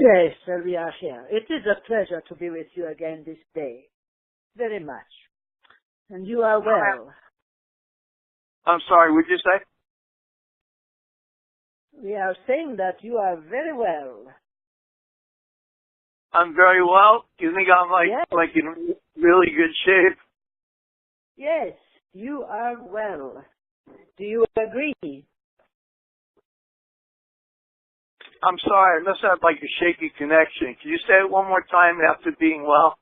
Yes, we are here. It is a pleasure to be with you again this day. Very much. And you are well. I'm sorry, would you say? We are saying that you are very well. I'm very well. You think I'm like in really good shape? Yes, you are well. Do you agree? I'm sorry, I must have like a shaky connection. Can you say it one more time after being well?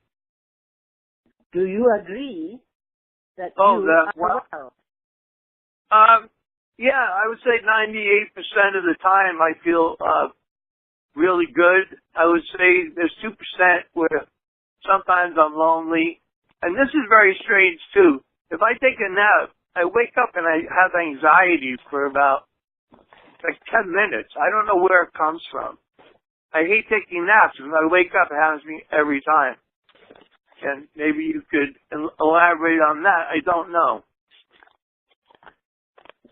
Do you agree that you are well? Yeah, I would say 98% of the time I feel really good. I would say there's 2% where sometimes I'm lonely. And this is very strange too. If I take a nap, I wake up and I have anxiety for about like 10 minutes. I don't know where it comes from. I hate taking naps. When I wake up, it happens to me every time. And maybe you could elaborate on that. I don't know.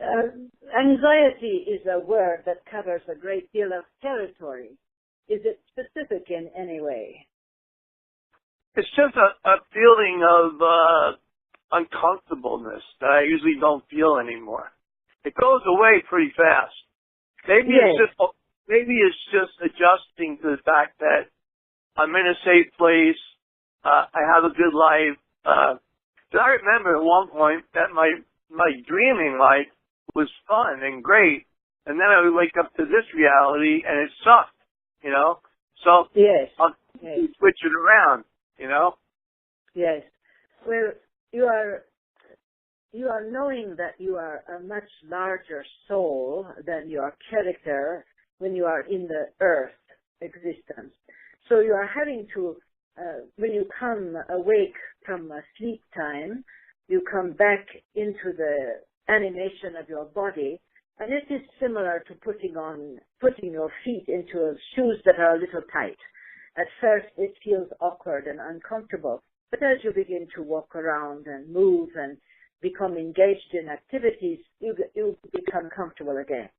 Anxiety is a word that covers a great deal of territory. Is it specific in any way? It's just a feeling of uncomfortableness that I usually don't feel anymore. It goes away pretty fast. Maybe it's just adjusting to the fact that I'm in a safe place. I have a good life. But I remember at one point that my dreaming life was fun and great, and then I would wake up to this reality and it sucked, you know. So I'll switch it around, you know. Yes. Well, you are knowing that you are a much larger soul than your character when you are in the earth existence. So you are having to, when you come awake from sleep time, you come back into the animation of your body, and it is similar to putting your feet into shoes that are a little tight. At first it feels awkward and uncomfortable, but as you begin to walk around and move and become engaged in activities, you become comfortable again.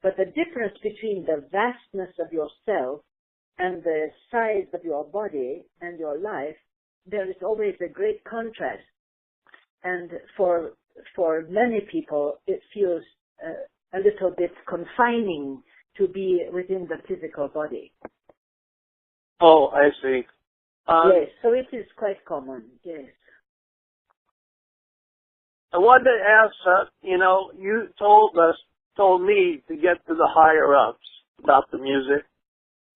But the difference between the vastness of yourself and the size of your body and your life, there is always a great contrast. And for many people, it feels a little bit confining to be within the physical body. Oh, I see. Yes, so it is quite common, yes. I wanted to ask, you told me to get to the higher-ups about the music.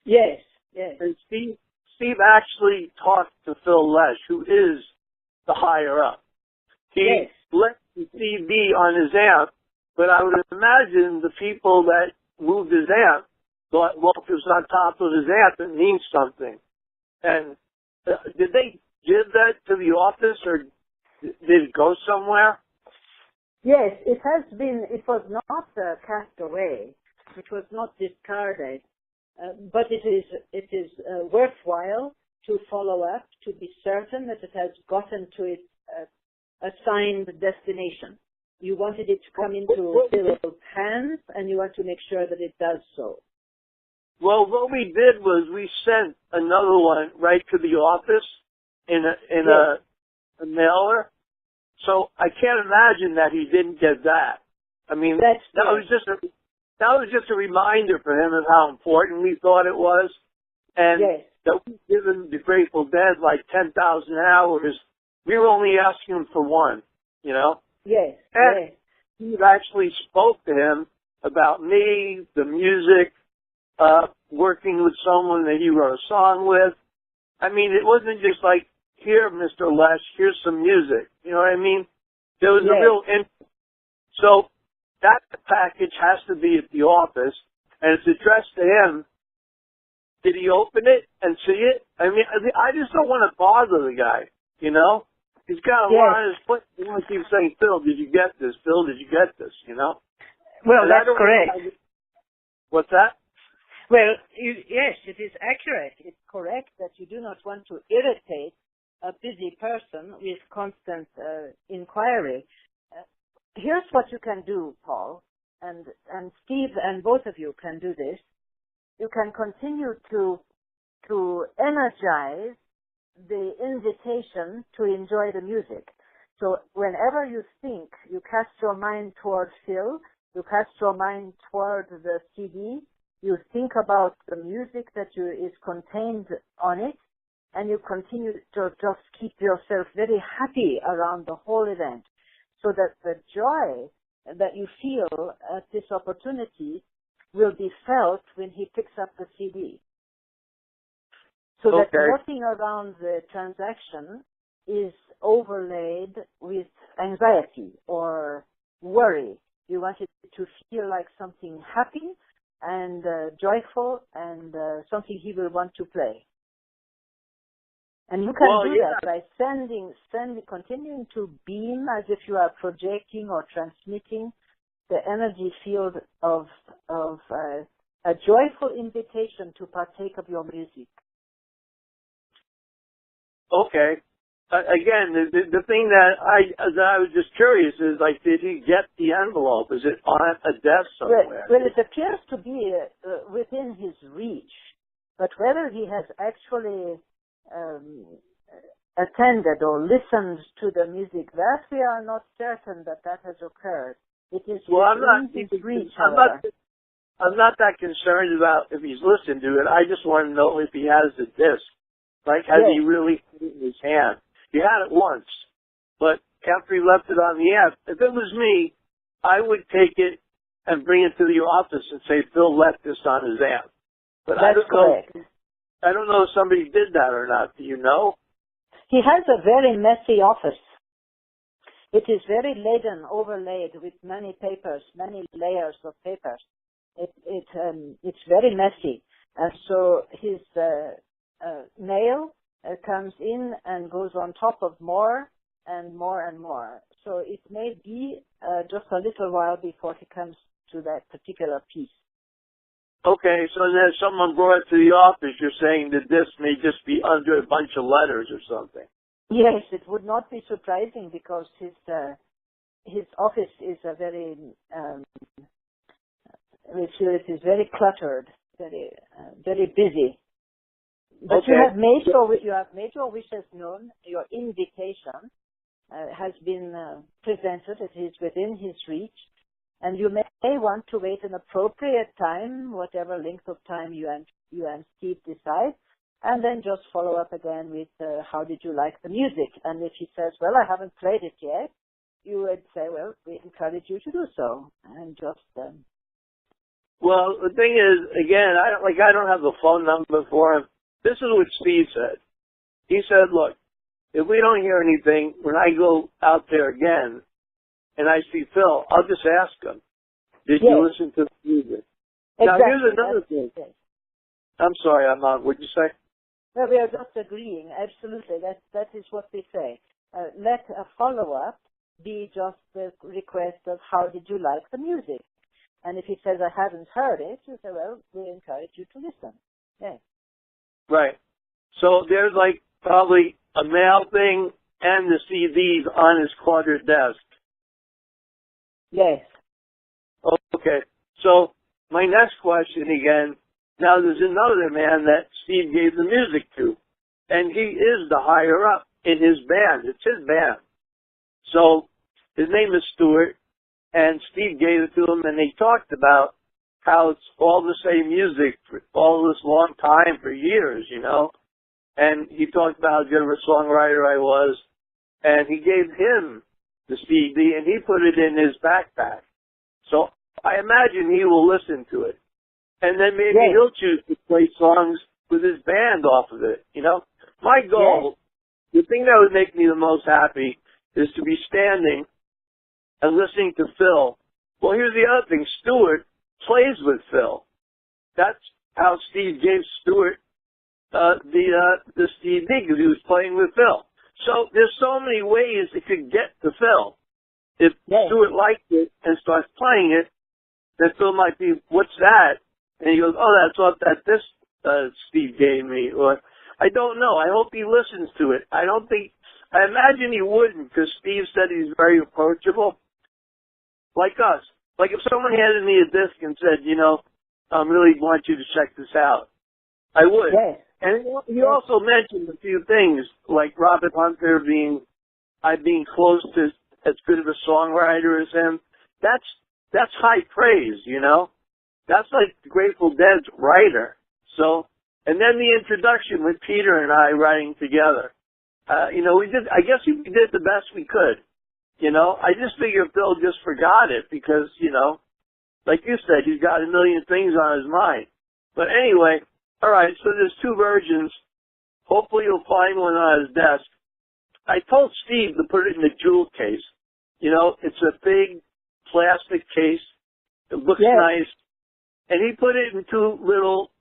Yes, yes. And Steve actually talked to Phil Lesh, who is the higher-up. He let the CB on his amp, but I would imagine the people that moved his amp thought, well, if it was on top of his amp, it means something. And did they give that to the office, or did it go somewhere? Yes, it was not cast away. It was not discarded. But it is worthwhile to follow up to be certain that it has gotten to its assigned destination. You wanted it to come into Phil's hands, and you want to make sure that it does so. Well, what we did was we sent another one right to the office in a mailer. So I can't imagine that he didn't get that. I mean, that was just a reminder for him of how important we thought it was, and that we've given the Grateful Dead like 10,000 hours. We were only asking him for one, you know. Yes. And he actually spoke to him about me, the music, working with someone that he wrote a song with. I mean, it wasn't just like, here, Mr. Lesh, here's some music. You know what I mean? There was a real interest. So that package has to be at the office, and it's addressed to him. Did he open it and see it? I mean, I just don't want to bother the guy, you know? He's got a lot on his plate. He wants to keep saying, Phil, did you get this? Phil, did you get this? You know? Well, that's correct. What's that? Well, yes, it is accurate. It's correct that you do not want to irritate a busy person with constant inquiry. Here's what you can do, Paul, and Steve and both of you can do this. You can continue to to energize the invitation to enjoy the music. So whenever you think, you cast your mind toward Phil, you cast your mind toward the CD, you think about the music that is contained on it, and you continue to just keep yourself very happy around the whole event, so that the joy that you feel at this opportunity will be felt when he picks up the CD. So that nothing around the transaction is overlaid with anxiety or worry. You want it to feel like something happy and joyful and something he will want to play. And you can do that by continuing to beam as if you are projecting or transmitting the energy field of a joyful invitation to partake of your music. Okay. Again, the thing that I was just curious is, like, did he get the envelope? Is it on a desk somewhere? Well, it appears to be within his reach, but whether he has actually attended or listened to the music, that we are not certain that has occurred. It is within his reach, however. I'm not that concerned about if he's listened to it. I just want to know if he has the disc. Like, has he really put it in his hand? He had it once, but after he left it on the app, if it was me, I would take it and bring it to the office and say, Phil left this on his app. But That's correct. I don't know if somebody did that or not. Do you know? He has a very messy office. It is very laden, overlaid with many papers, many layers of papers. It's very messy. And so his mail comes in and goes on top of more and more and more. So it may be just a little while before he comes to that particular piece. Okay, so then someone brought it to the office, you're saying that this may just be under a bunch of letters or something. Yes, it would not be surprising because his office is a very, we feel it is very cluttered, very busy. But you have made your wishes known. Your invitation has been presented. It is within his reach, and you may want to wait an appropriate time, whatever length of time you and Steve decide, and then just follow up again with how did you like the music? And if he says, well, I haven't played it yet, you would say, well, we encourage you to do so, and just. Well, the thing is, again, I don't have the phone number for him. This is what Steve said. He said, look, if we don't hear anything, when I go out there again and I see Phil, I'll just ask him, did you listen to the music? Exactly. Now, here's another thing. I'm sorry, I'm not. What'd you say? Well, we are just agreeing. Absolutely. That is what we say. Let a follow-up be just the request of how did you like the music? And if he says, I haven't heard it, you say, well, we encourage you to listen. Yes. Right. So there's like probably a mail thing and the CDs on his cluttered desk. Yes. Okay. So my next question again, now there's another man that Steve gave the music to, and he is the higher up in his band. It's his band. So his name is Stuart, and Steve gave it to him, and they talked about how it's all the same music for all this long time, for years, you know. And he talked about how good of a songwriter I was, and he gave him the CD, and he put it in his backpack. So I imagine he will listen to it. And then maybe he'll choose to play songs with his band off of it, you know. My goal, the thing that would make me the most happy is to be standing and listening to Phil. Well, here's the other thing. Stuart plays with Phil. That's how Steve gave Stuart the CD, because he was playing with Phil. So there's so many ways it could get to Phil. If Stuart liked it and starts playing it, then Phil might be, what's that? And he goes, oh, that's what this Steve gave me. Or I don't know. I hope he listens to it. I imagine he wouldn't, because Steve said he's very approachable. Like us. Like if someone handed me a disc and said, you know, I really want you to check this out, I would. Yes. And you also mentioned a few things, like Robert Hunter being close to as good of a songwriter as him. That's high praise, you know? That's like the Grateful Dead's writer. So, and then the introduction with Peter and I writing together. You know, I guess we did the best we could. You know, I just figure Phil just forgot it because, you know, like you said, he's got a million things on his mind. But anyway, all right, so there's two versions. Hopefully you'll find one on his desk. I told Steve to put it in a jewel case. You know, it's a big plastic case. It looks nice. And he put it in two little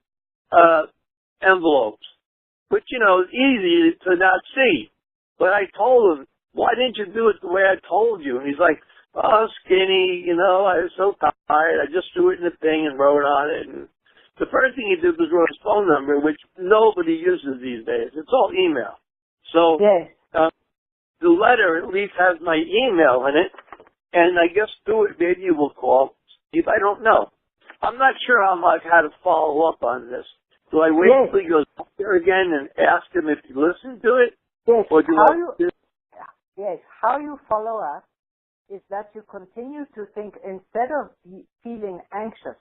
envelopes, which, you know, is easy to not see. But I told him, why didn't you do it the way I told you? And he's like, oh, skinny, you know, I was so tired. I just threw it in the thing and wrote on it. And the first thing he did was wrote his phone number, which nobody uses these days. It's all email. So the letter at least has my email in it. And I guess through it, maybe you will call Steve. I don't know. I'm not sure how to follow up on this. Do I wait until he goes up there again and ask him if he listened to it? Yes. Or do How you follow up is that you continue to think instead of feeling anxious,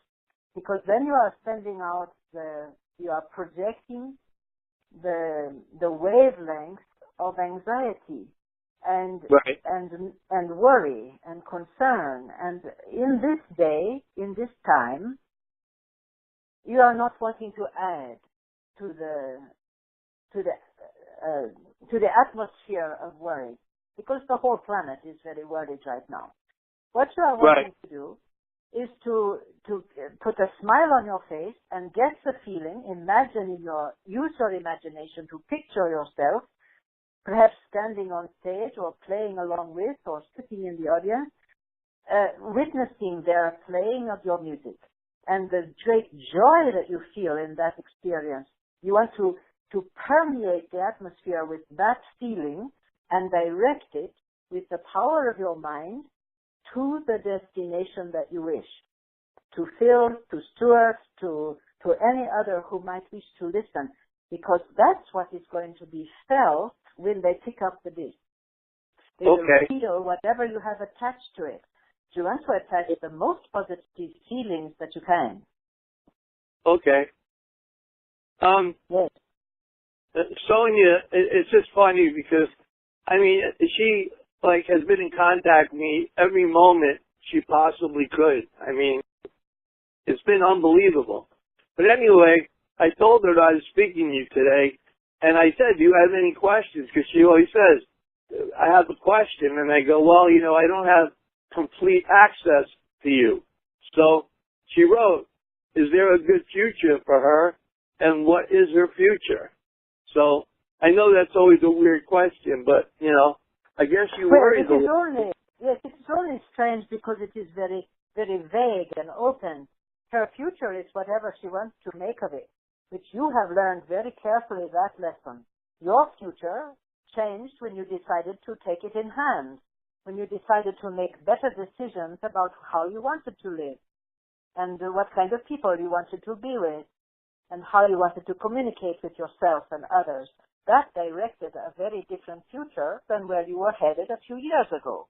because then you are sending out you are projecting the wavelength of anxiety and worry and concern. And in this day, in this time, you are not wanting to add to the atmosphere of worry, because the whole planet is very worried right now. What you are wanting to do is to put a smile on your face and get the feeling, use your imagination to picture yourself, perhaps standing on stage or playing along with or sitting in the audience, witnessing their playing of your music and the great joy that you feel in that experience. You want to permeate the atmosphere with that feeling and direct it with the power of your mind to the destination that you wish, to Phil, to Stuart, to any other who might wish to listen, because that's what is going to be felt when they pick up the disc. They will feel whatever you have attached to it. You want to attach the most positive feelings that you can. Okay. Yes. Sonia, it's just funny because, I mean, she has been in contact with me every moment she possibly could. I mean, it's been unbelievable. But anyway, I told her that I was speaking to you today, and I said, do you have any questions? Because she always says, I have a question, and I go, well, you know, I don't have complete access to you. So she wrote, is there a good future for her, and what is her future? So I know that's always a weird question, but, you know, I guess you worry a little. Yes, it is only strange because it is very, very vague and open. Her future is whatever she wants to make of it, which you have learned very carefully that lesson. Your future changed when you decided to take it in hand, when you decided to make better decisions about how you wanted to live and what kind of people you wanted to be with and how you wanted to communicate with yourself and others. That directed a very different future than where you were headed a few years ago.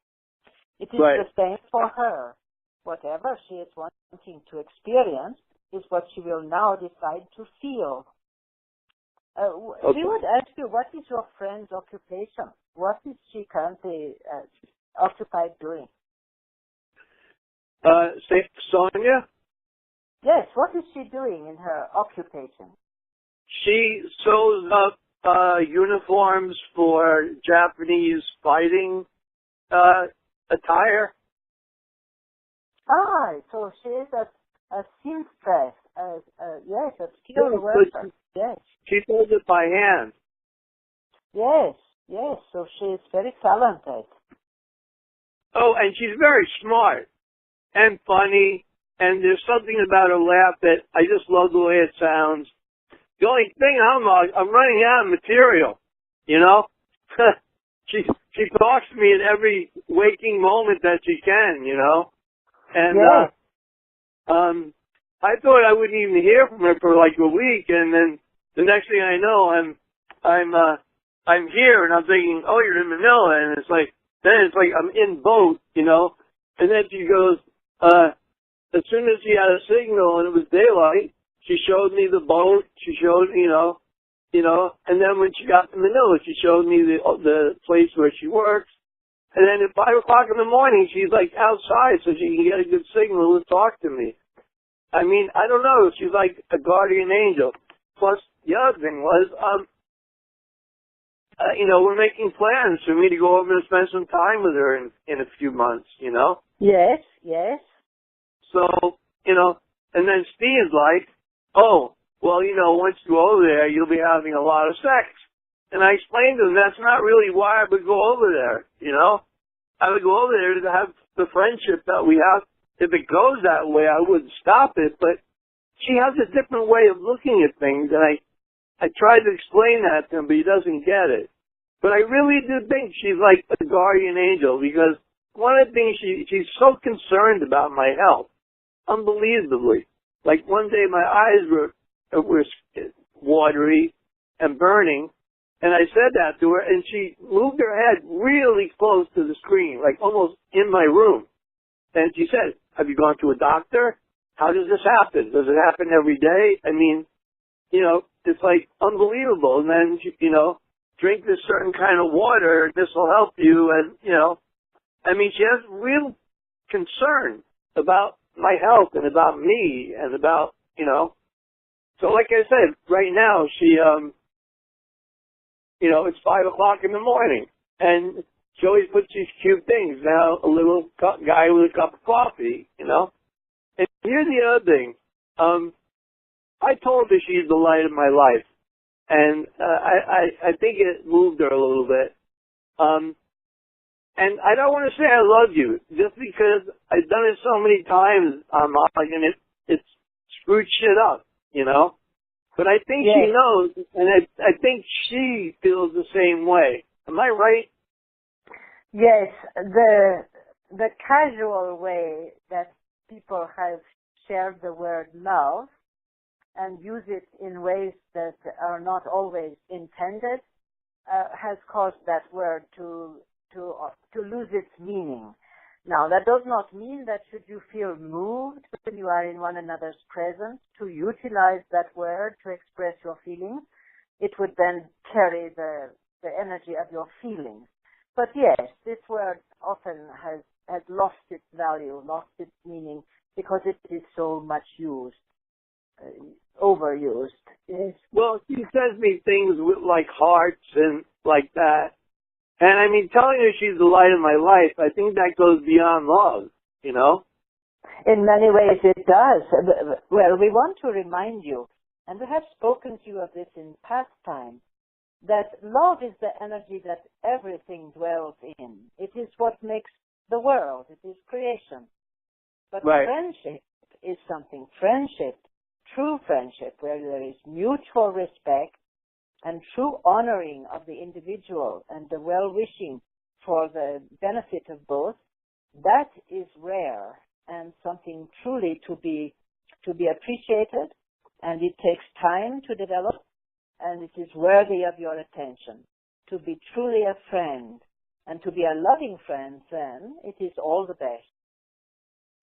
It is the same for her. Whatever she is wanting to experience is what she will now decide to feel. We would ask you, what is your friend's occupation? What is she currently occupied doing? Sonia? Yes, what is she doing in her occupation? She sews up uniforms for Japanese fighting attire. Ah, so she is a seamstress, yes, a skilled worker. Yes. She does it by hand. Yes, so she is very talented. Oh, and she's very smart and funny, and there's something about her laugh that I just love the way it sounds. The only thing I'm running out of material, you know. She talks to me in every waking moment that she can, you know. And I thought I wouldn't even hear from her for like a week, and then the next thing I know, I'm here and I'm thinking, oh, you're in Manila, and it's like, then it's like I'm in boat, you know, and then she goes, as soon as she had a signal and it was daylight, she showed me the boat, she showed, you know, and then when she got to Manila, she showed me the place where she works, and then at 5 o'clock in the morning, she's like outside so she can get a good signal to talk to me. I mean, I don't know, she's like a guardian angel. Plus, the other thing was, you know, we're making plans for me to go over and spend some time with her in a few months, you know? Yes, yes. So, you know, and then Steve's like, oh, well, you know, once you go over there, you'll be having a lot of sex. And I explained to him that's not really why I would go over there, you know? I would go over there to have the friendship that we have. If it goes that way, I wouldn't stop it, but she has a different way of looking at things, and I tried to explain that to him, but he doesn't get it. But I really do think she's like a guardian angel, because one of the things she's so concerned about my health, unbelievably. Like one day my eyes were watery and burning, and I said that to her, and she moved her head really close to the screen, like almost in my room. And she said, have you gone to a doctor? How does this happen? Does it happen every day? I mean, you know, it's like unbelievable. And then, you know, drink this certain kind of water, this will help you. And, you know, I mean, she has real concern about my health and about me and about, you know. So like I said, right now she, you know, it's 5 o'clock in the morning, and she always puts these cute things. Now, a little guy with a cup of coffee, you know. And here's the other thing. I told her she's the light of my life, and I think it moved her a little bit. And I don't want to say I love you, just because I've done it so many times online, and it's screwed shit up, you know. But I think Yes. she knows, and I think she feels the same way. Am I right? Yes, the casual way that people have shared the word love and use it in ways that are not always intended has caused that word to lose its meaning. Now, that does not mean that should you feel moved when you are in one another's presence to utilize that word to express your feelings, it would then carry the energy of your feelings. But yes, this word often has lost its value, lost its meaning, because it is so much used, overused. Yes. Well, she sends me things with like hearts and like that. And I mean, telling her she's the light of my life, I think that goes beyond love, you know? In many ways it does. Well, we want to remind you, and we have spoken to you of this in past time, that love is the energy that everything dwells in. It is what makes the world. It is creation. But Right. Friendship is something. Friendship, true friendship, where there is mutual respect and true honoring of the individual and the well-wishing for the benefit of both, that is rare and something truly to be appreciated, and it takes time to develop, and it is worthy of your attention. To be truly a friend and to be a loving friend, then it is all the best.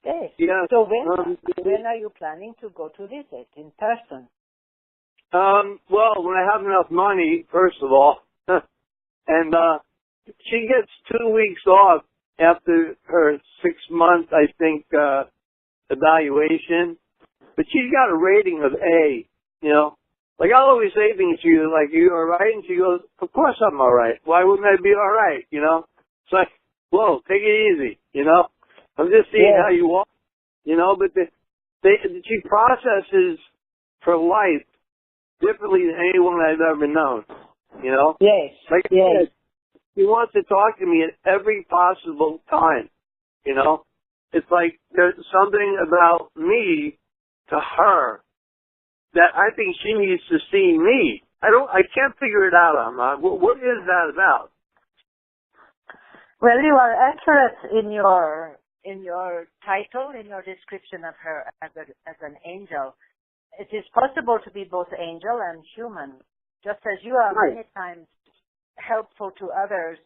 Yes. Yeah. So when are you planning to go to visit in person? Well, when I have enough money, first of all, and she gets 2 weeks off after her 6-month, I think, evaluation. But she's got a rating of A, you know. Like, I'll always say things to you, like, you all right? And she goes, of course I'm all right. Why wouldn't I be all right, you know? It's like, whoa, take it easy, you know? I'm just seeing how you are, you know? But she processes her life differently than anyone I've ever known, you know? Yes. Like I said, she wants to talk to me at every possible time, you know? It's like there's something about me to her that I think she needs to see me. I can't figure it out, Amma. What is that about? Well, you are accurate in your title, in your description of her as an angel. it is possible to be both angel and human. Just as you are Right. many times helpful to others,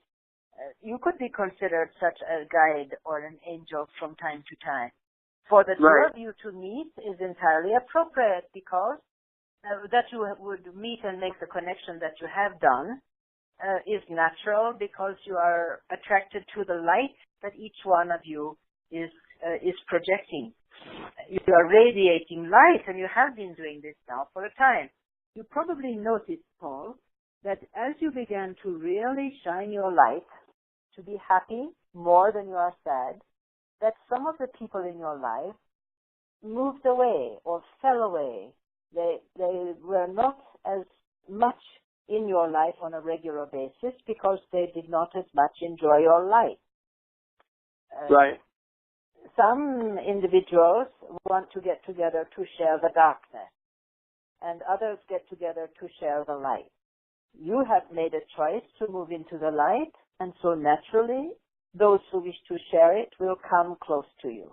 you could be considered such a guide or an angel from time to time. For the two Right. of you to meet is entirely appropriate because that you would meet and make the connection that you have done is natural because you are attracted to the light that each one of you is projecting. You are radiating light, and you have been doing this now for a time. You probably noticed, Paul, that as you began to really shine your light, to be happy more than you are sad, that some of the people in your life moved away or fell away. They were not as much in your life on a regular basis because they did not as much enjoy your light. Right. Some individuals want to get together to share the darkness, and others get together to share the light. You have made a choice to move into the light, and so naturally, those who wish to share it will come close to you.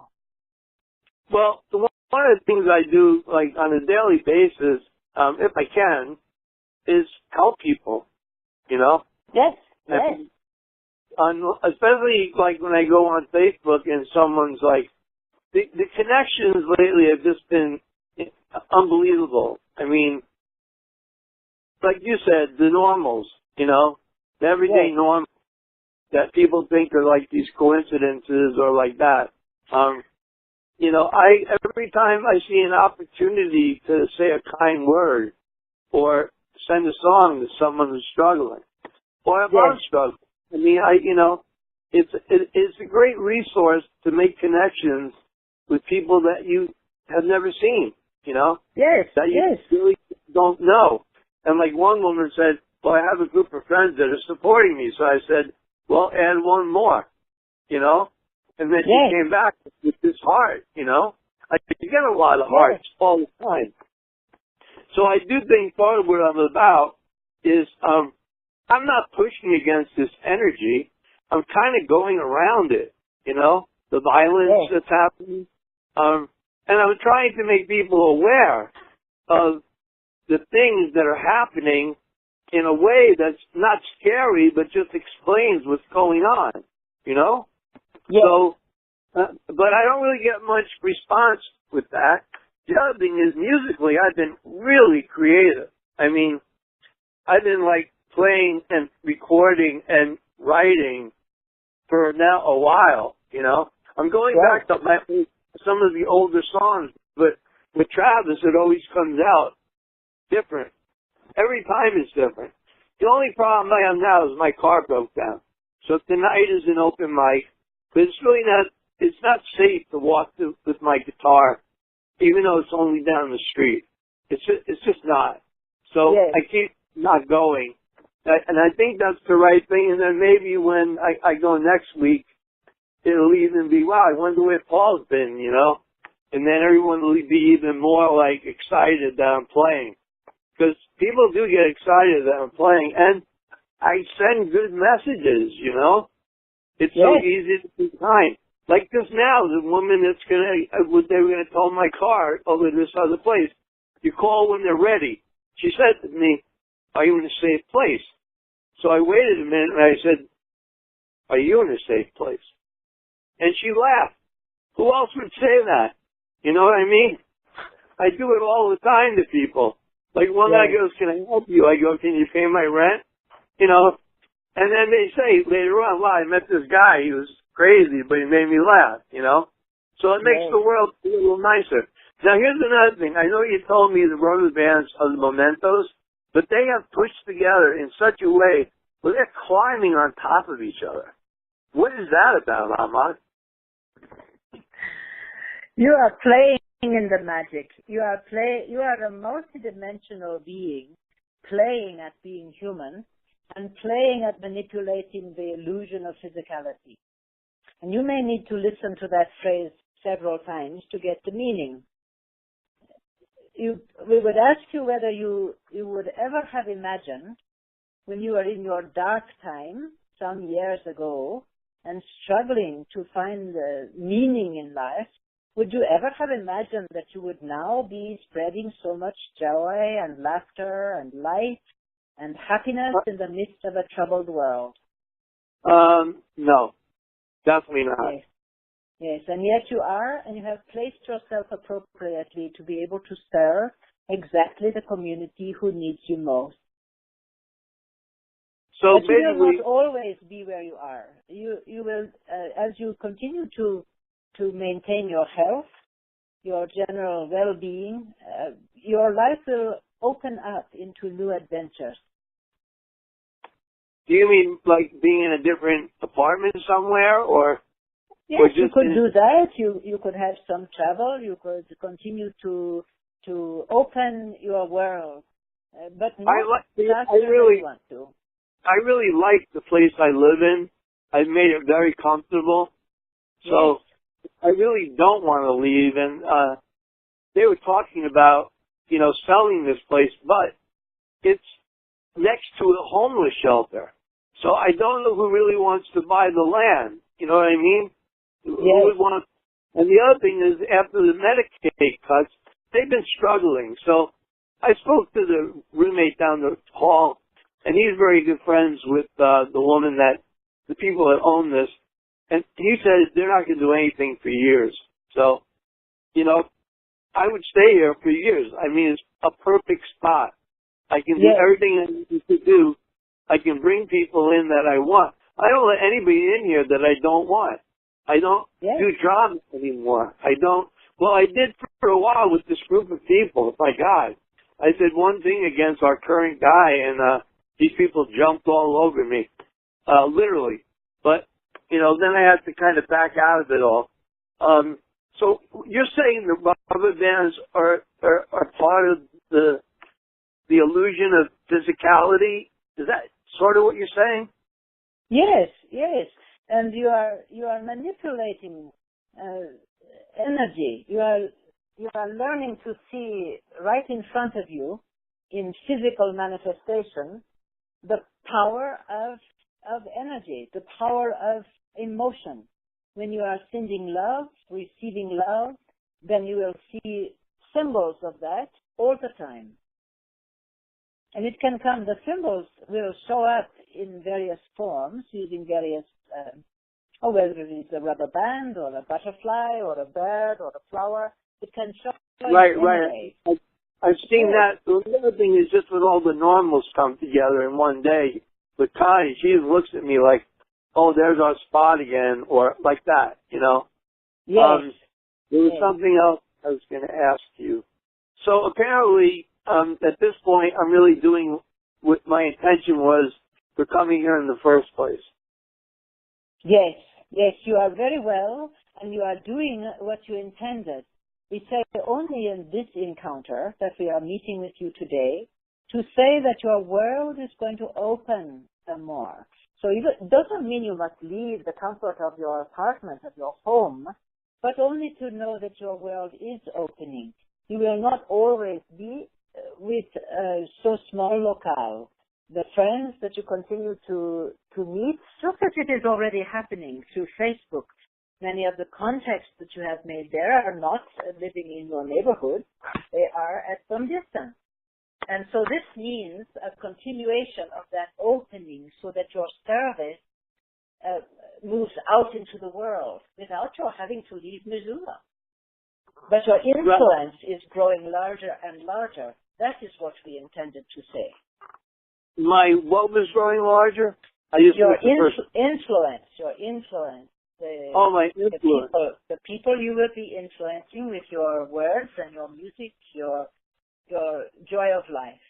Well, one of the things I do, like on a daily basis, if I can, is help people. You know. Yes. Yes. Especially like when I go on Facebook and someone's like, the connections lately have just been unbelievable. I mean, like you said, the normals, you know, the everyday normals that people think are like these coincidences or like that. You know, every time I see an opportunity to say a kind word or send a song to someone who's struggling, or if I'm struggling, I mean, it's a great resource to make connections with people that you have never seen, you know? Yes. That you really don't know. And like one woman said, well, I have a group of friends that are supporting me. So I said, well, add one more, you know? And then she came back with this heart, you know? I get a lot of hearts all the time. So I do think part of what I'm about is, I'm not pushing against this energy. I'm kind of going around it, you know, the violence that's happening. And I'm trying to make people aware of the things that are happening in a way that's not scary, but just explains what's going on, you know? Yes. So, but I don't really get much response with that. The other thing is musically, I've been really creative. I mean, I've been like playing and recording and writing for now a while, you know. I'm going back to some of the older songs, but with Travis, it always comes out different. Every time it's different. The only problem I have now is my car broke down. So tonight is an open mic, but it's not safe to walk with my guitar, even though it's only down the street. It's just not. So I keep not going. And I think that's the right thing. And then maybe when I go next week, it'll even be, wow, I wonder where Paul's been, you know? And then everyone will be even more like excited that I'm playing. Because people do get excited that I'm playing. And I send good messages, you know? It's so easy to be kind. Like just now, the woman they were gonna tow my car over to this other place. You call when they're ready. She said to me, are you in a safe place? So I waited a minute and I said, are you in a safe place? And she laughed. Who else would say that? You know what I mean? I do it all the time to people. Like one guy goes, can I help you? I go, can you pay my rent? You know, and then they say later on, wow, I met this guy. He was crazy, but he made me laugh, you know? So it makes the world a little nicer. Now here's another thing. I know you told me the rubber bands are the mementos, but they have pushed together in such a way where they're climbing on top of each other. What is that about, Ahmad? You are playing in the magic. You are a multidimensional being, playing at being human and playing at manipulating the illusion of physicality. And you may need to listen to that phrase several times to get the meaning. We would ask you whether you would ever have imagined when you were in your dark time some years ago and struggling to find the meaning in life, would you ever have imagined that you would now be spreading so much joy and laughter and light and happiness in the midst of a troubled world? No, definitely not. Yes. Yes, and yet you are, and you have placed yourself appropriately to be able to serve exactly the community who needs you most. So but you will basically, not always be where you are. You will, as you continue to maintain your health, your general well-being, your life will open up into new adventures. do you mean like being in a different apartment somewhere, or? Yes, or just you could do that. You could have some travel. You could continue to open your world, but not faster than you want to. I really like the place I live in. I've made it very comfortable. So yes. I really don't want to leave. And they were talking about, selling this place, but it's next to a homeless shelter. So I don't know who really wants to buy the land. You know what I mean? Yes. Who would want? And the other thing is, after the Medicaid cuts, they've been struggling. So I spoke to the roommate down the hall, and he's very good friends with the woman the people that own this. And he said they're not going to do anything for years. So, I would stay here for years. I mean, it's a perfect spot. I can do everything I need to do. I can bring people in that I want. I don't let anybody in here that I don't want. I don't do drama anymore. Well, I did for a while with this group of people. My God. I said one thing against our current guy, and these people jumped all over me, literally. But, then I had to kind of back out of it all. So you're saying the rubber bands are part of the illusion of physicality? Is that sort of what you're saying? Yes. And you are manipulating energy. You are learning to see right in front of you, in physical manifestation, the power of energy, the power of emotion. When you are sending love, receiving love, then you will see symbols of that all the time. And it can come, the symbols will show up in various forms, using various, whether it is a rubber band or a butterfly or a bird or a flower, it can show up in Right. I've seen that. The other thing is just when all the normals come together in one day. But Connie, she looks at me like, oh, there's our spot again, or like that, Yes. There was something else I was going to ask you. So apparently, at this point, I'm really doing what my intention was for coming here in the first place. Yes, you are very well, and you are doing what you intended. We say only in this encounter that we are meeting with you today to say that your world is going to open some more. So it doesn't mean you must leave the comfort of your apartment, of your home, but only to know that your world is opening. You will not always be with so small locale. The friends that you continue to meet, just as it is already happening through Facebook. Many of the contacts that you have made there are not living in your neighborhood. They are at some distance. And so this means a continuation of that opening so that your service moves out into the world without your having to leave Missoula. But your influence is growing larger and larger. That is what we intended to say. What was growing larger? Your influence. My influence. The people you will be influencing with your words and your music, your joy of life.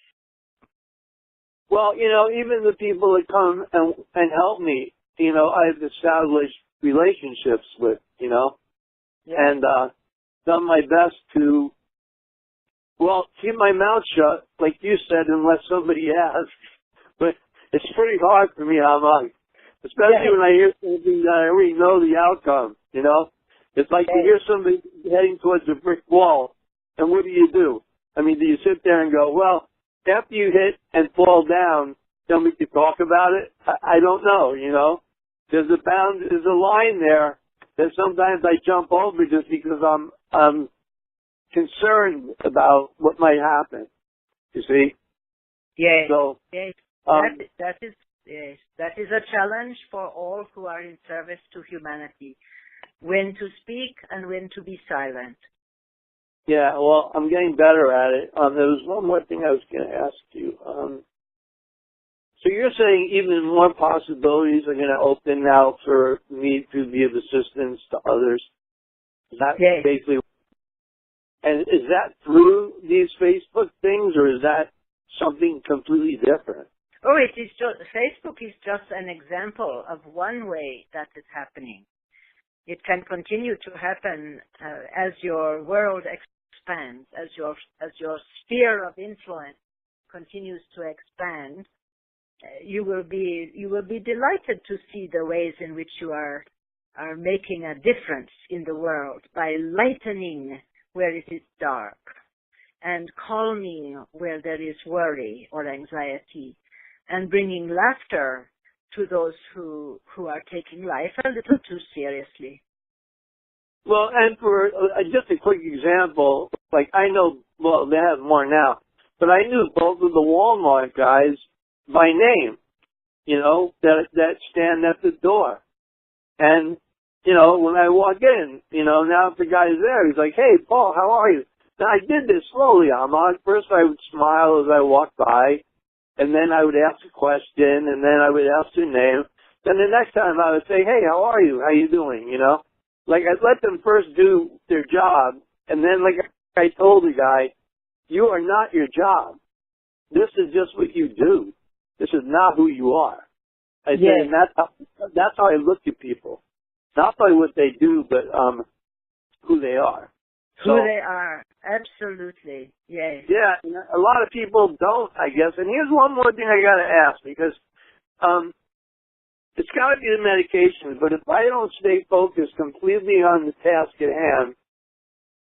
Well, even the people that come and help me, I've established relationships with, and done my best to, keep my mouth shut, like you said, unless somebody asks. But it's pretty hard for me, especially when I hear something that I already know the outcome, It's like you hear somebody heading towards a brick wall, and what do? I mean, do you sit there and go, well, after you hit and fall down, then we can talk about it? I don't know, There's a line there that sometimes I jump over just because I'm concerned about what might happen. You see? Yes. So, Yes. Yes. That is a challenge for all who are in service to humanity. When to speak and when to be silent. yeah, well, I'm getting better at it. There was one more thing I was going to ask you. So you're saying even more possibilities are going to open now for me to be of assistance to others? Is that Yes. basically? And is that through these Facebook things, or is that something completely different? Oh, it is just, Facebook is just an example of one way that is happening. It can continue to happen as your world expands, as your sphere of influence continues to expand. You will be delighted to see the ways in which you are making a difference in the world by lightening where it is dark and calming where there is worry or anxiety, and bringing laughter to those who are taking life a little too seriously. Well, and for just a quick example, like I know, well, they have more now, but I knew both of the Walmart guys by name, you know, that stand at the door. And, you know, when I walk in, you know, now if the guy's there, he's like, hey, Paul, how are you? Now, I did this slowly, Ahmad. First I would smile as I walked by, and then I would ask a question, and then I would ask their name. Then the next time I would say, hey, how are you? How you doing? You know? Like, I'd let them first do their job, and then, like I told the guy, you are not your job. This is just what you do. This is not who you are. I say, and that's how I look at people. Not by what they do, but who they are. Who they are. Absolutely. Yes. Yeah, a lot of people don't, I guess. And here's one more thing I got to ask, because it's got to be the medication, but if I don't stay focused completely on the task at hand,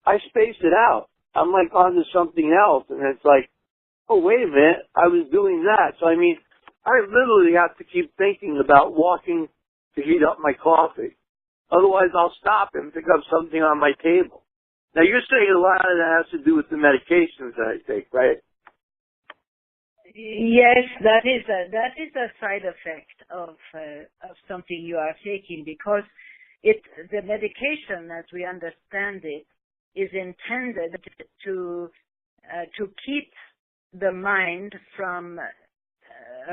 I space it out. I'm like onto something else, and it's like, oh, wait a minute, I was doing that. So, I mean, I literally have to keep thinking about walking to heat up my coffee. Otherwise, I'll stop and pick up something on my table. Now, you're saying a lot of that has to do with the medications that I take, right? Yes, that is a side effect of something you are taking, because the medication, as we understand it, is intended to keep the mind from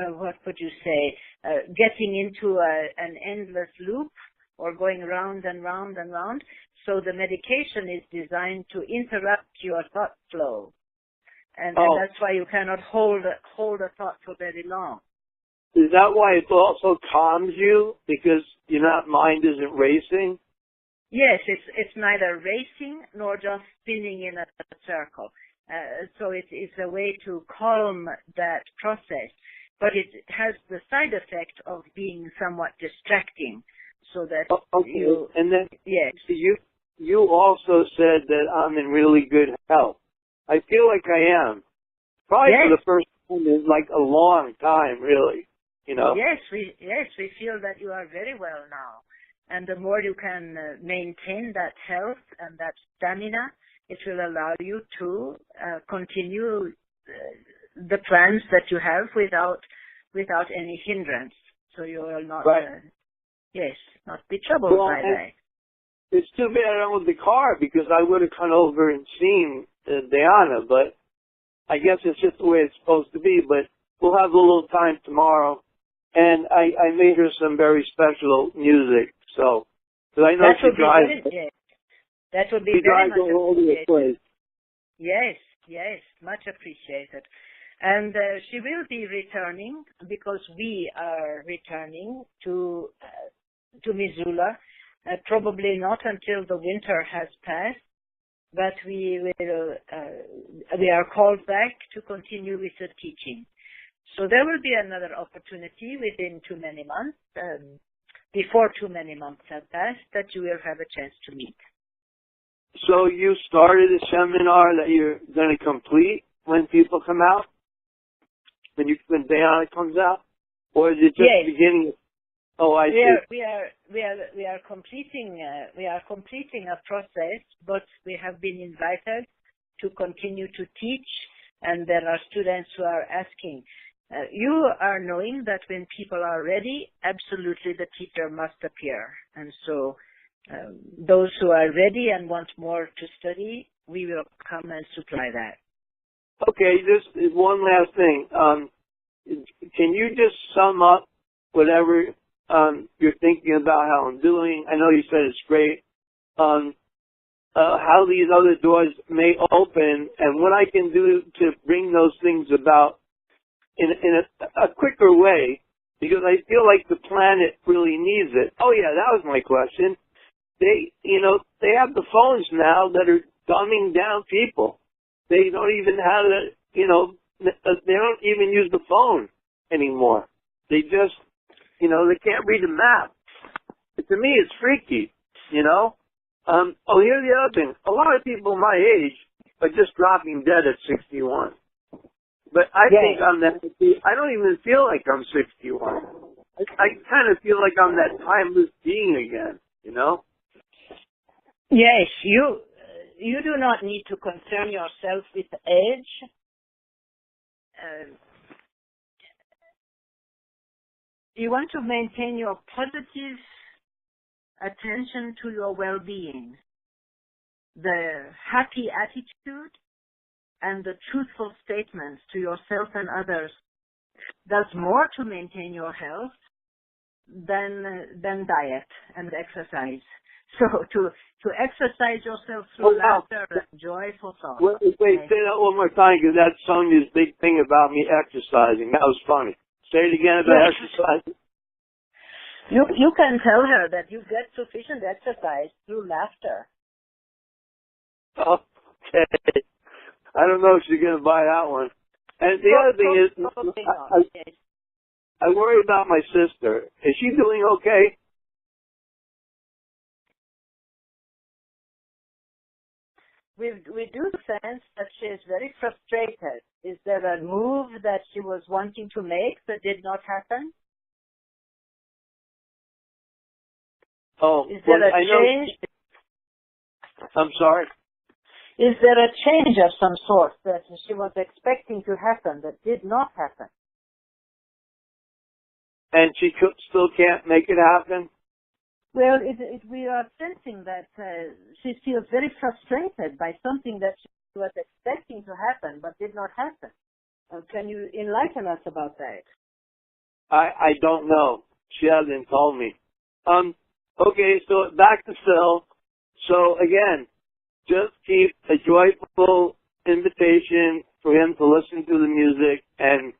what would you say, getting into an endless loop or going round and round and round. So the medication is designed to interrupt your thought flow. And that's why you cannot hold a thought for very long. Is that why it also calms you? Because your mind isn't racing? Yes, it's neither racing nor just spinning in a circle. So it's a way to calm that process. But it has the side effect of being somewhat distracting. So that you... And then yes. You also said that I'm in really good health. I feel like I am. Probably for the first time in like a long time, really. You know? Yes, we feel that you are very well now. And the more you can maintain that health and that stamina, it will allow you to continue the plans that you have without any hindrance. So you will not, not be troubled by that. It's too bad I don't have the car, because I would have come over and seen Diana, but I guess it's just the way it's supposed to be. But we'll have a little time tomorrow, and I made her some very special music. So, because I know she drives. That would be very much appreciated. Yes, much appreciated. And she will be returning, because we are returning to Missoula. Probably not until the winter has passed, but we are called back to continue with the teaching. So there will be another opportunity within too many months, before too many months have passed, that you will have a chance to meet. So you started a seminar that you're going to complete when people come out? When Diana comes out? Or is it just the beginning? Oh, I see. We are completing a process, but we have been invited to continue to teach, and there are students who are asking. You are knowing that when people are ready, absolutely the teacher must appear. And so those who are ready and want more to study, we will come and supply that. Okay, just one last thing. Can you just sum up whatever you're thinking about how I'm doing? I know you said it's great. How these other doors may open and what I can do to bring those things about in a quicker way, because I feel like the planet really needs it. Oh yeah, that was my question. They have the phones now that are dumbing down people. They don't even have they don't even use the phone anymore. They just, they can't read a map. To me, it's freaky, Here's the other thing. A lot of people my age are just dropping dead at 61. But I think I'm that. I don't even feel like I'm 61. I kind of feel like I'm that timeless being again. Yes, you do not need to concern yourself with age. You want to maintain your positive attention to your well-being, the happy attitude, and the truthful statements to yourself and others does more to maintain your health than diet and exercise. So to exercise yourself through laughter and joyful thoughts. Wait, say that one more time, because that's Sonia's big thing about me exercising. That was funny. Say it again about exercising. You can tell her that you get sufficient exercise through laughter. Okay. I don't know if she's going to buy that one. And the other thing is, I worry about my sister. Is she doing okay? We do sense that she is very frustrated. Is there a move that she was wanting to make that did not happen? Oh, is there a change? I'm sorry? Is there a change of some sort that she was expecting to happen that did not happen? And she still can't make it happen? Well, we are sensing that she feels very frustrated by something that she was expecting to happen but did not happen. Can you enlighten us about that? I don't know. She hasn't told me. Okay, so back to Phil. So again, just keep a joyful invitation for him to listen to the music and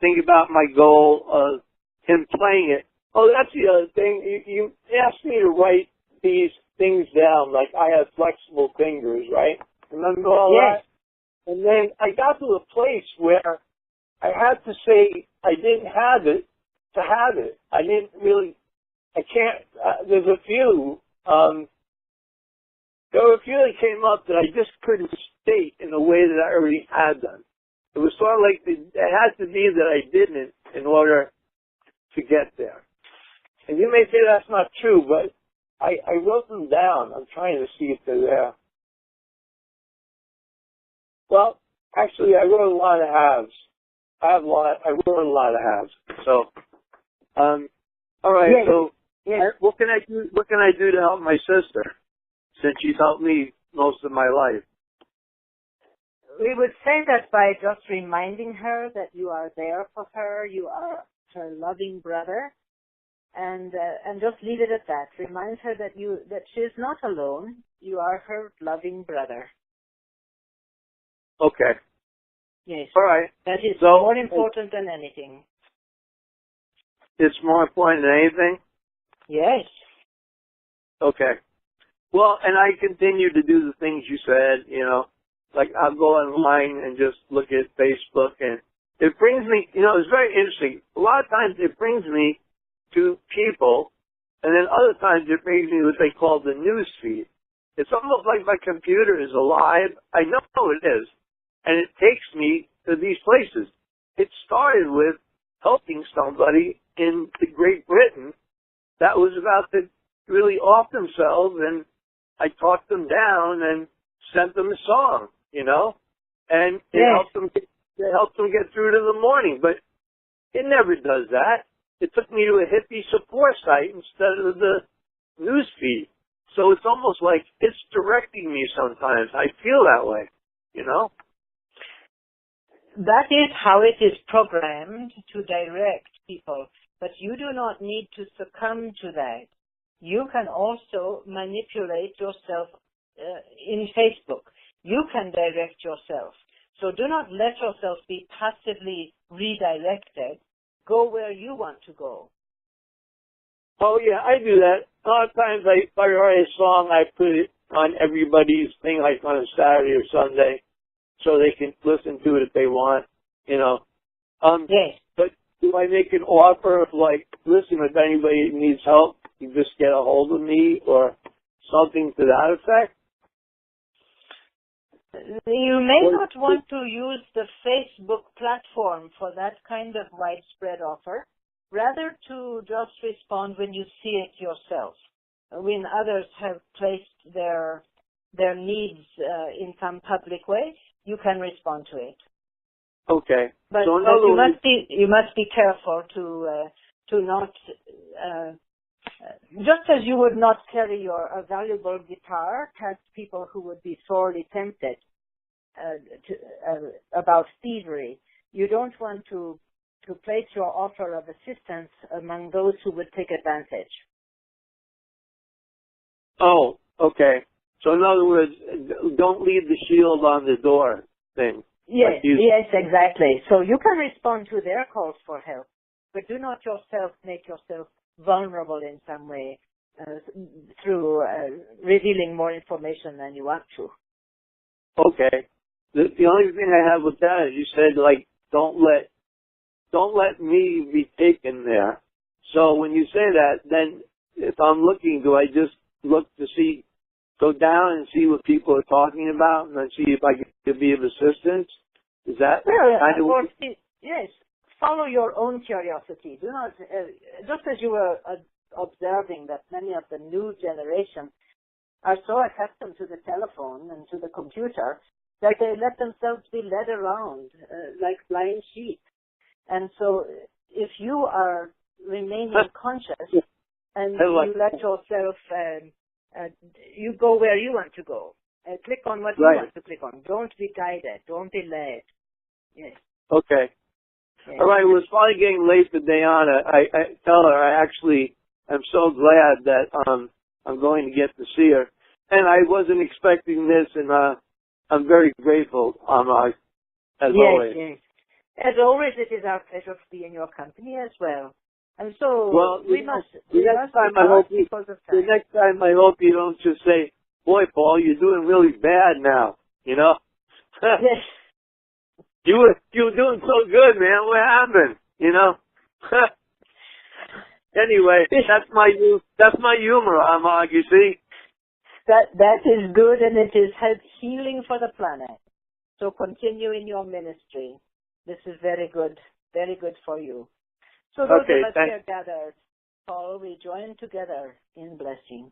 think about my goal of him playing it. Oh, that's the other thing. You asked me to write these things down, like I have flexible fingers, right? Remember all that? And then I got to a place where I had to say I didn't have it to have it. There's a few, there were a few that came up that I just couldn't state in a way that I already had them. It was sort of like it had to be that I didn't in order to get there. And you may say that's not true, but I wrote them down. I'm trying to see if they're there. Well, actually, I wrote a lot of halves. I wrote a lot of halves. So, all right. Yes. So, yes. What can I do? What can I do to help my sister, since she's helped me most of my life? We would say that by just reminding her that you are there for her, you are her loving brother, and just leave it at that. Remind her that she is not alone. You are her loving brother. Okay. Yes. All right. That is more important than anything. It's more important than anything? Yes. Okay. Well, and I continue to do the things you said, like I'll go online and just look at Facebook, and it brings me, it's very interesting. A lot of times it brings me to people, and then other times it brings me to what they call the news feed. It's almost like my computer is alive. I know it is. And it takes me to these places. It started with helping somebody in the Great Britain that was about to really off themselves, and I talked them down and sent them a song, you know, and it helped them get through to the morning. But it never does that. It took me to a hippie support site instead of the news feed. So it's almost like it's directing me sometimes. I feel that way, you know? That is how it is programmed to direct people. But you do not need to succumb to that. You can also manipulate yourself in Facebook. You can direct yourself. So do not let yourself be passively redirected. Go where you want to go. Oh, yeah, I do that. A lot of times if I write a song, I put it on everybody's thing, like on a Saturday or Sunday, so they can listen to it if they want, you know. Yes. But do I make an offer of, like, listen, if anybody needs help, you just get a hold of me or something to that effect? You may not want to use the Facebook platform for that kind of widespread offer. Rather to just respond when you see it yourself. When others have placed their needs in some public way, you can respond to it. Okay. But, so you must be careful to not just as you would not carry a valuable guitar past people who would be sorely tempted about thievery. You don't want to place your offer of assistance among those who would take advantage. Oh, okay. So in other words, don't leave the shield on the door thing. Yes, yes, exactly. So you can respond to their calls for help, but do not yourself make yourself vulnerable in some way through revealing more information than you want to. Okay. The only thing I have with that is you said, like, don't let me be taken there. So when you say that, then if I'm looking, do I just look to see, go down and see what people are talking about and then see if I can be of assistance? Is that kind of... Yes. Follow your own curiosity. Do not, just as you were observing that many of the new generation are so accustomed to the telephone and to the computer that they let themselves be led around like blind sheep. And so if you are remaining conscious and you let yourself, you go where you want to go. Click on what you want to click on. Don't be guided. Don't be led. Yes. Okay. Yes. All right. Well, it's probably getting late for Diana. I tell her I actually am so glad that I'm going to get to see her. And I wasn't expecting this, and I'm very grateful, as always. Yes. As always, it is our pleasure to be in your company as well. And so the next time I hope you don't just say, "Boy, Paul, you're doing really bad now." You know. Yes. You were doing so good, man. What happened? You know. Anyway, that's my humor, Amag. You see. That is good, and it is healing for the planet. So continue in your ministry. This is very good for you. So those of us here gathered, Paul, we join together in blessing.